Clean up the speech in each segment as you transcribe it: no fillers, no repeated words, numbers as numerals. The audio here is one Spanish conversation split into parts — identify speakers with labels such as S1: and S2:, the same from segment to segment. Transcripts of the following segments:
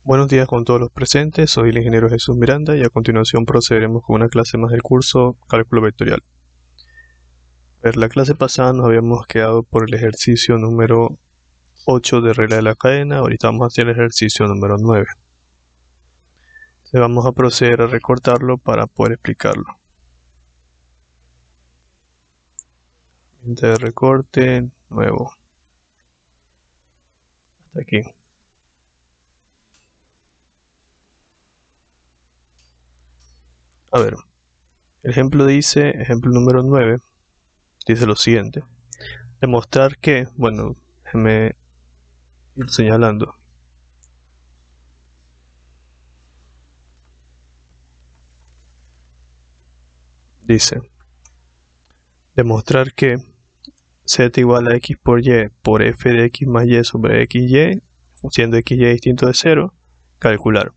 S1: Buenos días con todos los presentes, soy el ingeniero Jesús Miranda y a continuación procederemos con una clase más del curso Cálculo Vectorial. La clase pasada nos habíamos quedado por el ejercicio número 8 de regla de la cadena, ahorita vamos a hacer el ejercicio número 9. Entonces vamos a proceder a recortarlo para poder explicarlo. De recorte, nuevo. Hasta aquí. A ver, el ejemplo ejemplo número 9, dice lo siguiente. Demostrar que, bueno, déjenme ir señalando. Dice, demostrar que z igual a x por y por f de x más y sobre xy, siendo xy distinto de 0, calcular.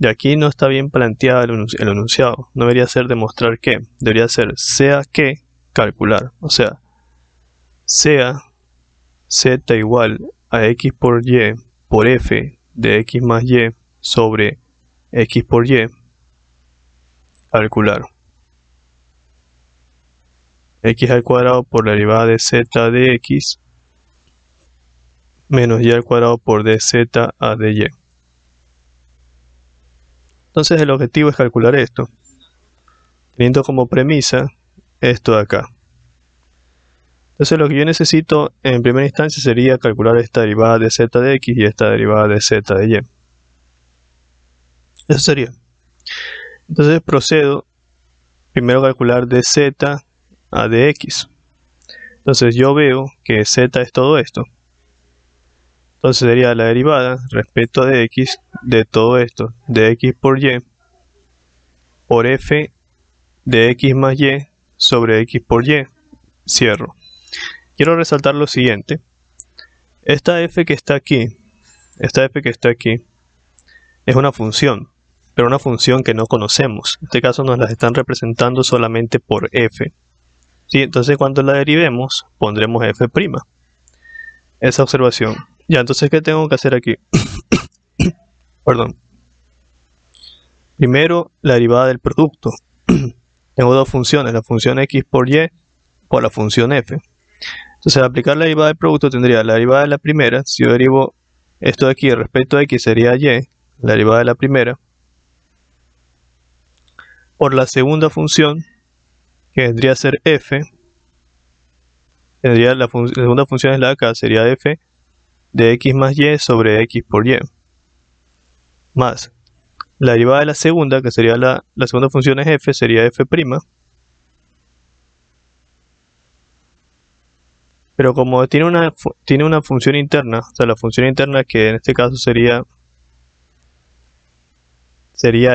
S1: Y aquí no está bien planteado el enunciado. No debería ser demostrar que, debería ser sea que calcular. O sea, sea z igual a x por y por f de x más y sobre x por y, calcular. X al cuadrado por la derivada de z de x menos y al cuadrado por dz a de y. Entonces el objetivo es calcular esto, teniendo como premisa esto de acá. Entonces lo que yo necesito en primera instancia sería calcular esta derivada de z de x y esta derivada de z de y. Eso sería. Entonces procedo primero a calcular de z a de x. Entonces yo veo que z es todo esto. Entonces sería la derivada respecto a de x de todo esto, de x por y, por f de x más y sobre x por y. Cierro. Quiero resaltar lo siguiente. Esta f que está aquí, es una función, pero una función que no conocemos. En este caso nos la están representando solamente por f. ¿Sí? Entonces cuando la derivemos, pondremos f'. Esa observación. Ya, entonces, ¿qué tengo que hacer aquí? Perdón. Primero, la derivada del producto. Tengo dos funciones, la función x por y por la función f. Entonces, al aplicar la derivada del producto, tendría la derivada de la primera. Si yo derivo esto de aquí respecto a x, sería y, la derivada de la primera, por la segunda función, que vendría a ser f. Tendría la segunda función es la de acá, sería f de x más y sobre x por y, más la derivada de la segunda, que sería la segunda función es f, sería f', pero como tiene una función interna, o sea, la función interna que en este caso sería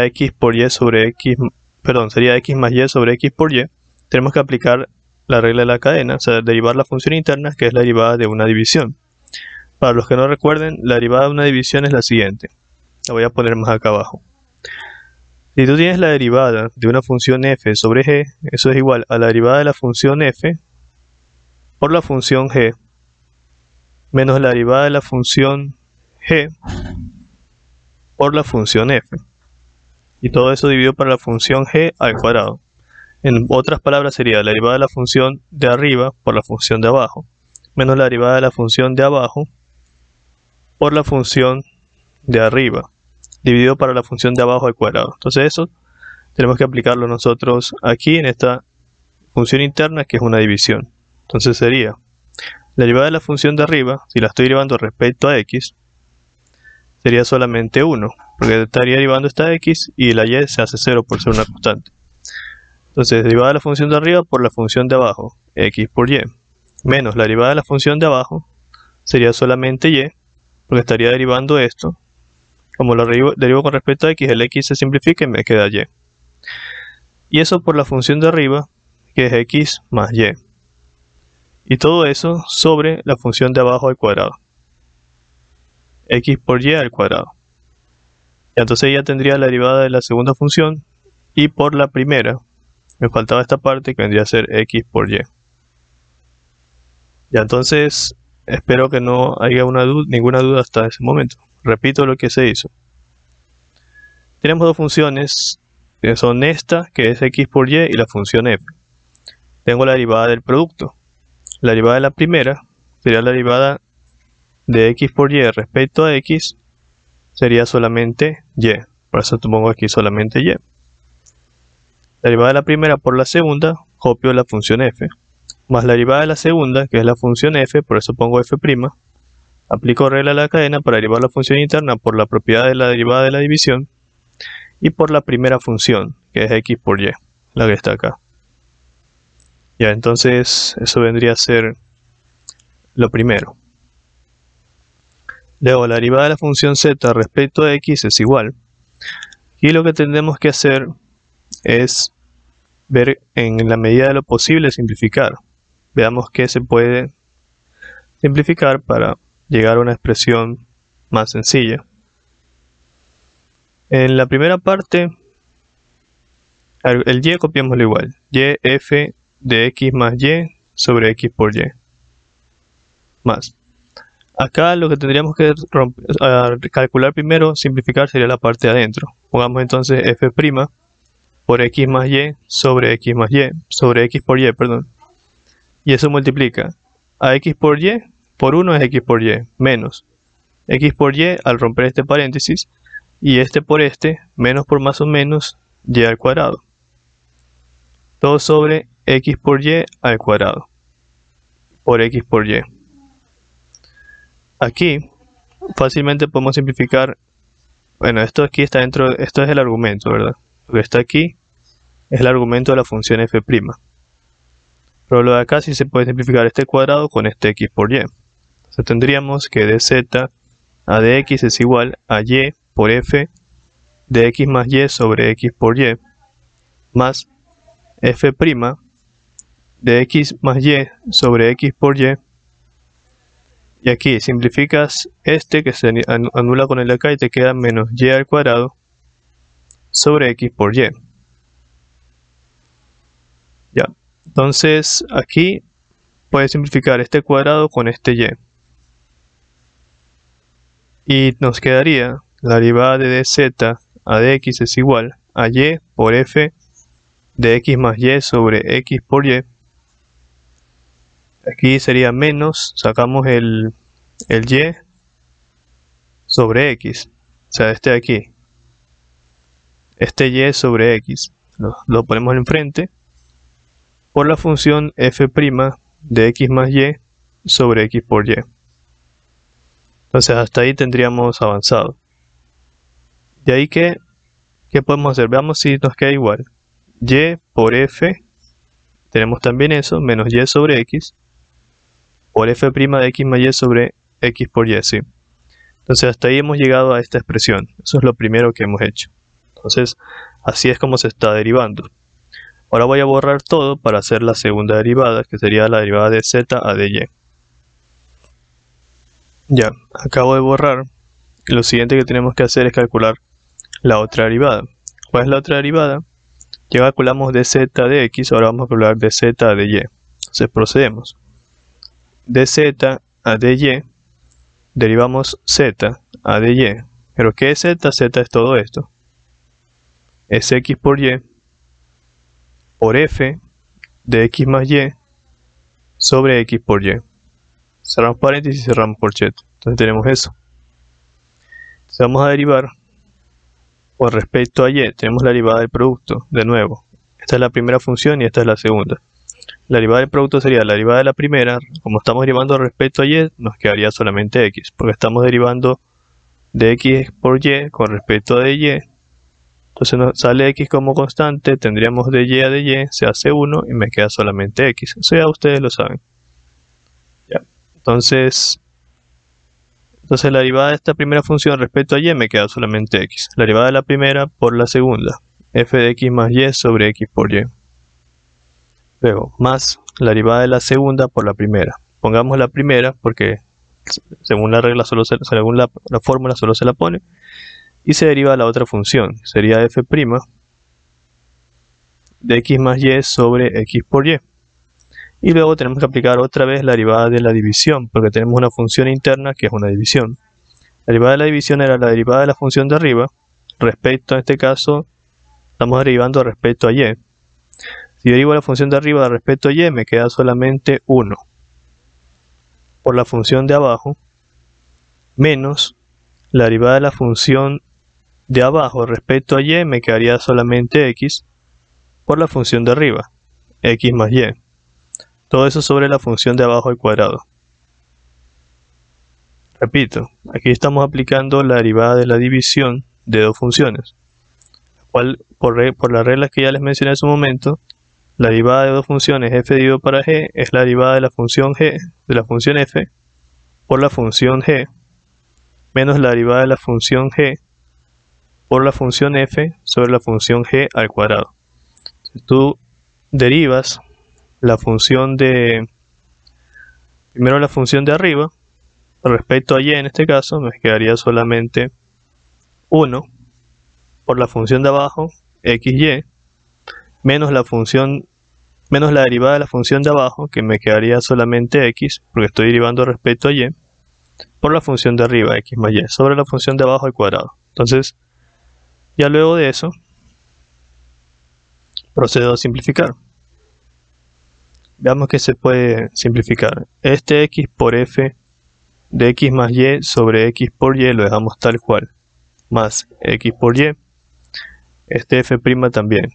S1: x por y sobre x, perdón, sería x más y sobre x por y, tenemos que aplicar la regla de la cadena, o sea, derivar la función interna, que es la derivada de una división. Para los que no recuerden, la derivada de una división es la siguiente. La voy a poner más acá abajo. Si tú tienes la derivada de una función f sobre g, eso es igual a la derivada de la función f por la función g menos la derivada de la función g por la función f. Y todo eso dividido para la función g al cuadrado. En otras palabras sería la derivada de la función de arriba por la función de abajo menos la derivada de la función de abajo por la función de arriba, dividido para la función de abajo al cuadrado. Entonces eso tenemos que aplicarlo nosotros aquí en esta función interna, que es una división. Entonces sería la derivada de la función de arriba, si la estoy derivando respecto a x, sería solamente 1, porque estaría derivando esta x y la y se hace 0 por ser una constante. Entonces derivada de la función de arriba por la función de abajo, x por y, menos la derivada de la función de abajo, sería solamente y, porque estaría derivando esto. Como lo derivo con respecto a x, el x se simplifica y me queda y. Y eso por la función de arriba, que es x más y. Y todo eso sobre la función de abajo al cuadrado. X por y al cuadrado. Y entonces ya tendría la derivada de la segunda función. Y por la primera, me faltaba esta parte que vendría a ser x por y. Ya entonces, espero que no haya ninguna duda hasta ese momento. Repito lo que se hizo. tenemos dos funciones que son esta, que es x por y, y la función f. Tengo la derivada del producto. La derivada de la primera sería la derivada de x por y respecto a x, sería solamente y. Por eso pongo aquí solamente y. La derivada de la primera por la segunda, copio la función f. Más la derivada de la segunda, que es la función f, por eso pongo f'. Aplico regla de la cadena para derivar la función interna por la propiedad de la derivada de la división y por la primera función, que es x por y, la que está acá. Ya, entonces eso vendría a ser lo primero. Luego, la derivada de la función z respecto a x es igual. Y lo que tendremos que hacer es ver en la medida de lo posible simplificar. Veamos qué se puede simplificar para llegar a una expresión más sencilla. En la primera parte, el y copiémoslo igual. Y f de x más y sobre x por y. Más. Acá lo que tendríamos que calcular primero, simplificar, sería la parte de adentro. Pongamos entonces f' por x más y sobre x más y, sobre x por y, perdón. Y eso multiplica a x por y por 1 es x por y, menos x por y al romper este paréntesis, y este por este, menos por más o menos, y al cuadrado. Todo sobre x por y al cuadrado, por x por y. Aquí, fácilmente podemos simplificar, bueno, esto aquí está dentro, esto es el argumento, ¿verdad? Lo que está aquí es el argumento de la función f'. Pero lo de acá sí se puede simplificar este cuadrado con este x por y. Entonces tendríamos que dz a dx es igual a y por f de x más y sobre x por y, más f' de x más y sobre x por y. Y aquí simplificas este que se anula con el de acá y te queda menos y al cuadrado sobre x por y. Ya, entonces aquí puedes simplificar este cuadrado con este y. Y nos quedaría la derivada de dz a dx es igual a y por f de x más y sobre x por y. Aquí sería menos, sacamos el y sobre x, o sea, este de aquí. Este y sobre x, lo ponemos enfrente, por la función f' de x más y sobre x por y. Entonces hasta ahí tendríamos avanzado. De ahí que, ¿qué podemos hacer? Veamos si nos queda igual. Y por f, tenemos también eso, menos y sobre x, por f' de x más y sobre x por y, sí. Entonces hasta ahí hemos llegado a esta expresión. Eso es lo primero que hemos hecho. Entonces, así es como se está derivando. Ahora voy a borrar todo para hacer la segunda derivada, que sería la derivada de z a dy. Ya, acabo de borrar. Y lo siguiente que tenemos que hacer es calcular la otra derivada. ¿Cuál es la otra derivada? Ya calculamos dz de x, ahora vamos a calcular dz a dy. Entonces procedemos. Dz a dy, derivamos z a dy. ¿Pero qué es z? Z es todo esto. Es x por y por f de x más y sobre x por y. Cerramos paréntesis y cerramos corchete. Entonces tenemos eso. Entonces vamos a derivar con respecto a y. Tenemos la derivada del producto, de nuevo. Esta es la primera función y esta es la segunda. La derivada del producto sería la derivada de la primera. Como estamos derivando respecto a y, nos quedaría solamente x, porque estamos derivando de x por y con respecto a dy. Entonces nos sale x como constante, tendríamos de y a dy, se hace 1 y me queda solamente x. Eso ya ustedes lo saben. Ya. Entonces la derivada de esta primera función respecto a y me queda solamente x. La derivada de la primera por la segunda, f de x más y sobre x por y. Luego, más la derivada de la segunda por la primera. Pongamos la primera porque según la regla, según la fórmula solo se la pone. Y se deriva la otra función, sería f' de x más y sobre x por y. Y luego tenemos que aplicar otra vez la derivada de la división, porque tenemos una función interna que es una división. La derivada de la división era la derivada de la función de arriba, respecto, en este caso, estamos derivando respecto a y. Si derivo la función de arriba respecto a y, me queda solamente 1 por la función de abajo, menos la derivada de la función de abajo respecto a y, me quedaría solamente x por la función de arriba, x más y. Todo eso sobre la función de abajo al cuadrado. Repito, aquí estamos aplicando la derivada de la división de dos funciones, cual por las reglas que ya les mencioné en su momento, la derivada de dos funciones f dividido para g es la derivada de la función g, de la función f, por la función g, menos la derivada de la función g por la función f sobre la función g al cuadrado. Si tú derivas la función de, primero la función de arriba, respecto a y en este caso, me quedaría solamente 1 por la función de abajo, xy, menos la derivada de la función de abajo, que me quedaría solamente x, porque estoy derivando respecto a y, por la función de arriba, x más y, sobre la función de abajo al cuadrado. Entonces, ya luego de eso, procedo a simplificar. Veamos que se puede simplificar. Este x por f de x más y sobre x por y lo dejamos tal cual, más x por y, este f' también.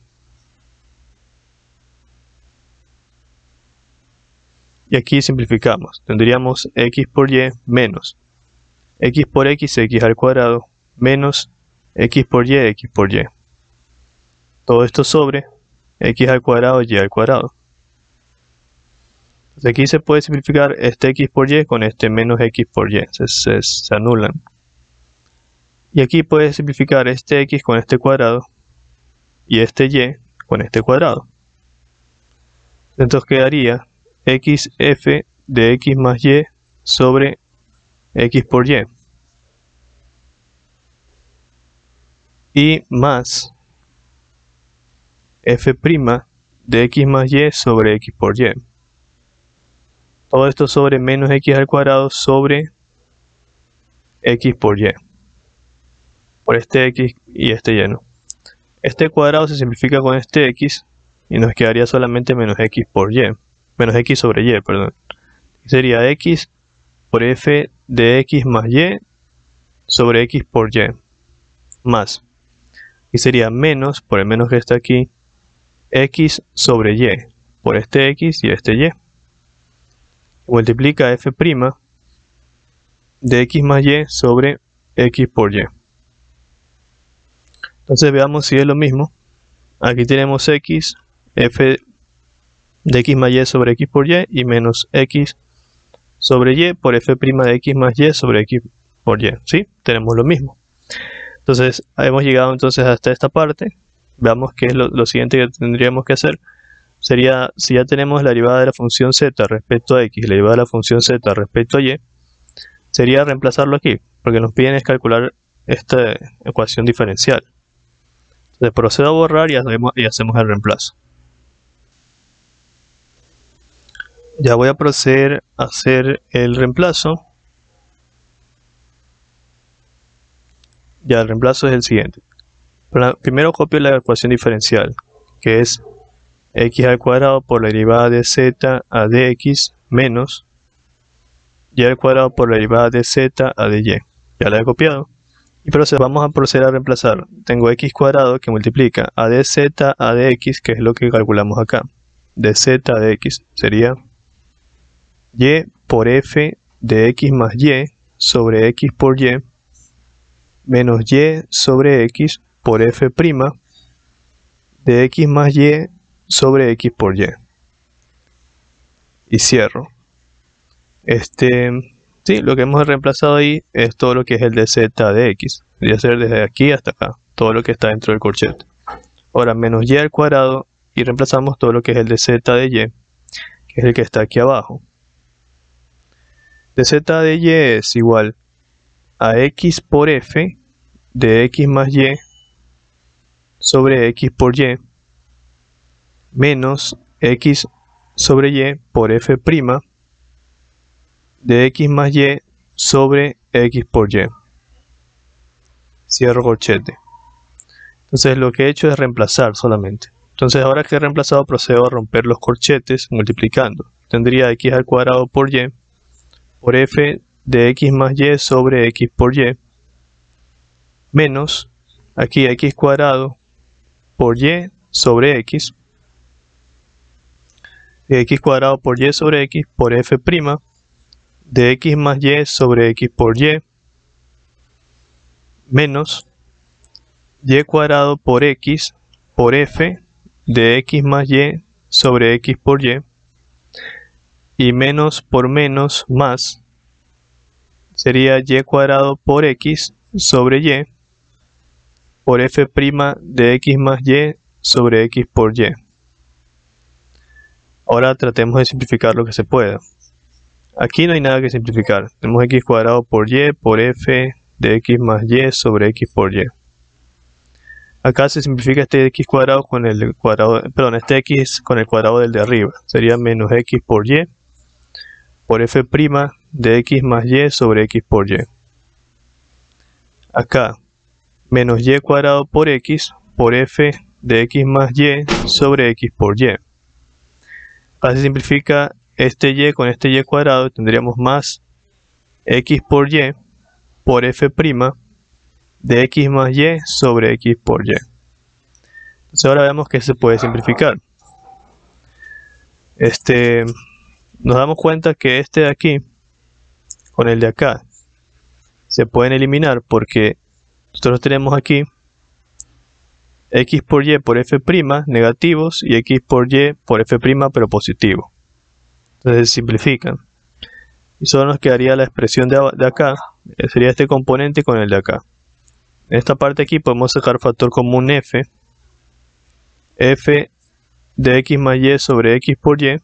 S1: Y aquí simplificamos, tendríamos x por y menos x por x al cuadrado, menos x por y. Todo esto sobre x al cuadrado y al cuadrado. Entonces aquí se puede simplificar este x por y con este menos x por y, se anulan. Y aquí puedes simplificar este x con este cuadrado y este y con este cuadrado. Entonces quedaría xf de x más y sobre x por y. Y más f' de x más y sobre x por y. Todo esto sobre menos x al cuadrado sobre x por y. Por este x y este y, ¿no? Este cuadrado se simplifica con este x y nos quedaría solamente menos x por y. Menos x sobre y, perdón. Sería x por f de x más y sobre x por y. Más. Y sería menos, por el menos que está aquí, x sobre y. Por este x y este y. Multiplica f' de x más y sobre x por y. Entonces veamos si es lo mismo. Aquí tenemos x, f de x más y sobre x por y, y menos x sobre y por f' de x más y sobre x por y. ¿Sí? Tenemos lo mismo. Entonces hemos llegado entonces hasta esta parte. Veamos qué es lo siguiente que tendríamos que hacer. Sería, si ya tenemos la derivada de la función z respecto a x y la derivada de la función z respecto a y, sería reemplazarlo aquí, porque nos piden es calcular esta ecuación diferencial. Entonces procedo a borrar y hacemos el reemplazo. Ya voy a proceder a hacer el reemplazo. Ya el reemplazo es el siguiente. Primero copio la ecuación diferencial, que es x al cuadrado por la derivada de z a dx menos y al cuadrado por la derivada de z a dy. Ya la he copiado. Y vamos a proceder a reemplazar. Tengo x cuadrado que multiplica a dz a dx, que es lo que calculamos acá. Dz a dx sería y por f de x más y sobre x por y menos y sobre x por f' de x más y sobre x por y. Y cierro. Sí, lo que hemos reemplazado ahí es todo lo que es el de z de x. Debería ser desde aquí hasta acá, todo lo que está dentro del corchete. Ahora menos y al cuadrado y reemplazamos todo lo que es el de z de y, que es el que está aquí abajo. De z de y es igual a x por f de x más y sobre x por y menos x sobre y por f' de x más y sobre x por y. Cierro corchete. Entonces lo que he hecho es reemplazar solamente. Entonces ahora que he reemplazado procedo a romper los corchetes multiplicando. Tendría x al cuadrado por y por f de x más y sobre x por y menos aquí x cuadrado por y sobre x cuadrado por y sobre x por f' de x más y sobre x por y menos y cuadrado por x por f de x más y sobre x por y menos por menos más sería y cuadrado por x sobre y por f' de x más y sobre x por y. Ahora tratemos de simplificar lo que se pueda. Aquí no hay nada que simplificar. Tenemos x cuadrado por y por f de x más y sobre x por y. Acá se simplifica este x cuadrado con el cuadrado, perdón, este x con el cuadrado del de arriba. Sería menos x por y por f' de x más y sobre x por y. Acá, menos y cuadrado por x por f de x más y sobre x por y. Acá se simplifica este y con este y cuadrado, tendríamos más x por y por f' de x más y sobre x por y. Entonces ahora vemos que se puede simplificar. Nos damos cuenta que este de aquí con el de acá se pueden eliminar porque nosotros tenemos aquí x por y por f' negativos y x por y por f' pero positivo. Entonces se simplifican. Y solo nos quedaría la expresión de acá, sería este componente con el de acá. En esta parte aquí podemos sacar factor común f de x más y sobre x por y.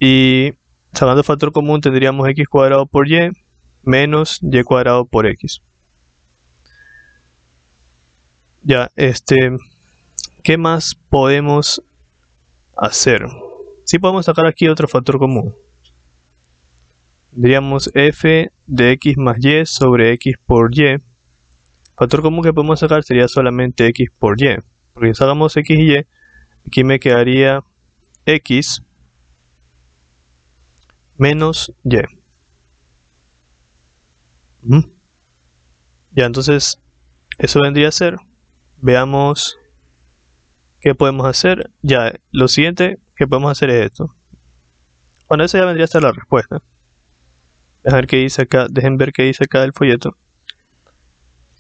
S1: Y sacando factor común tendríamos x cuadrado por y menos y cuadrado por x. Ya, ¿qué más podemos hacer? Sí podemos sacar aquí otro factor común. Tendríamos f de x más y sobre x por y. Factor común que podemos sacar sería solamente x por y. Porque si sacamos x y y, aquí me quedaría x menos y. Ya, entonces eso vendría a ser. Veamos qué podemos hacer. Ya, lo siguiente que podemos hacer es esto. Bueno, esa ya vendría a ser la respuesta. Dejen ver qué dice acá, dejen ver qué dice acá del folleto.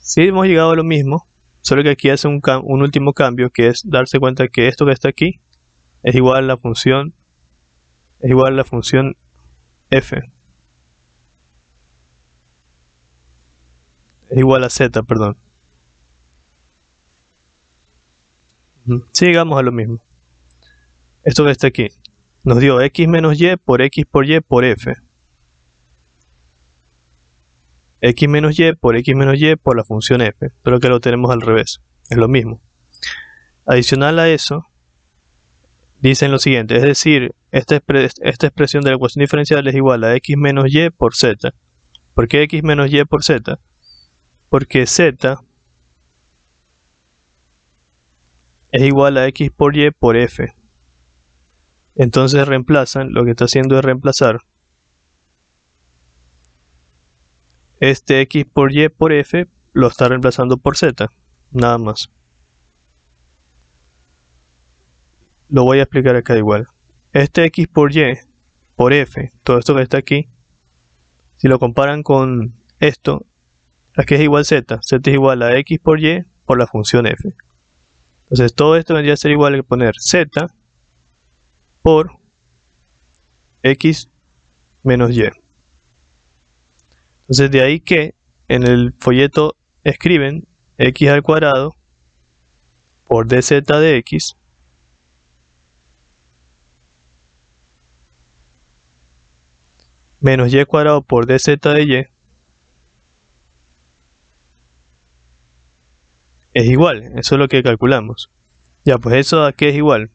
S1: Sí hemos llegado a lo mismo, solo que aquí hace un último cambio, que es darse cuenta que esto que está aquí es igual a la función f. Es igual a z, perdón. Sí llegamos a lo mismo. Esto que está aquí nos dio x menos y por x por y por f. X menos y por x menos y por la función f, pero que lo tenemos al revés, es lo mismo. Adicional a eso, dicen lo siguiente, es decir, esta expresión de la ecuación diferencial es igual a x menos y por z. ¿Por qué x menos y por z? Porque z es igual a x por y por f. Entonces reemplazan, lo que está haciendo es reemplazar este x por y por f, lo está reemplazando por z, nada más. Lo voy a explicar acá igual. Este x por y por f, todo esto que está aquí, si lo comparan con esto, aquí es igual z, z es igual a x por y por la función f. Entonces todo esto vendría a ser igual que poner z por x menos y. Entonces de ahí que en el folleto escriben x al cuadrado por dz de x menos y cuadrado por dz de y es igual, eso es lo que calculamos. Ya, pues eso a qué es igual.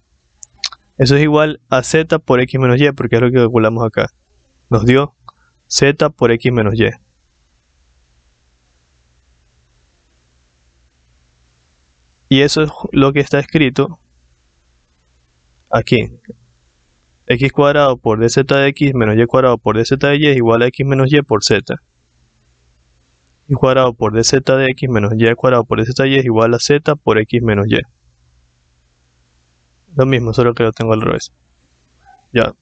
S1: Eso es igual a z por x menos y, porque es lo que calculamos acá. Nos dio z por x menos y. Y eso es lo que está escrito aquí. X cuadrado por dz de x menos y cuadrado por dz de y es igual a x menos y por z. Y cuadrado por dz de x menos y cuadrado por dz de y es igual a z por x menos y. Lo mismo, solo que lo tengo al revés. Ya.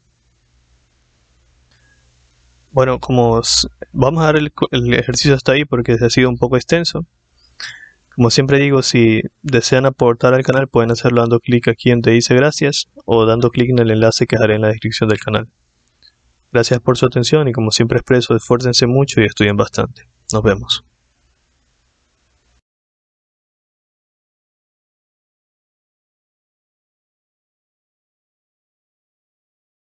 S1: Bueno, vamos a dar el ejercicio hasta ahí porque ha sido un poco extenso. Como siempre digo, si desean aportar al canal pueden hacerlo dando clic aquí donde dice gracias o dando clic en el enlace que dejaré en la descripción del canal. Gracias por su atención y como siempre expreso, esfuércense mucho y estudien bastante. Nos vemos.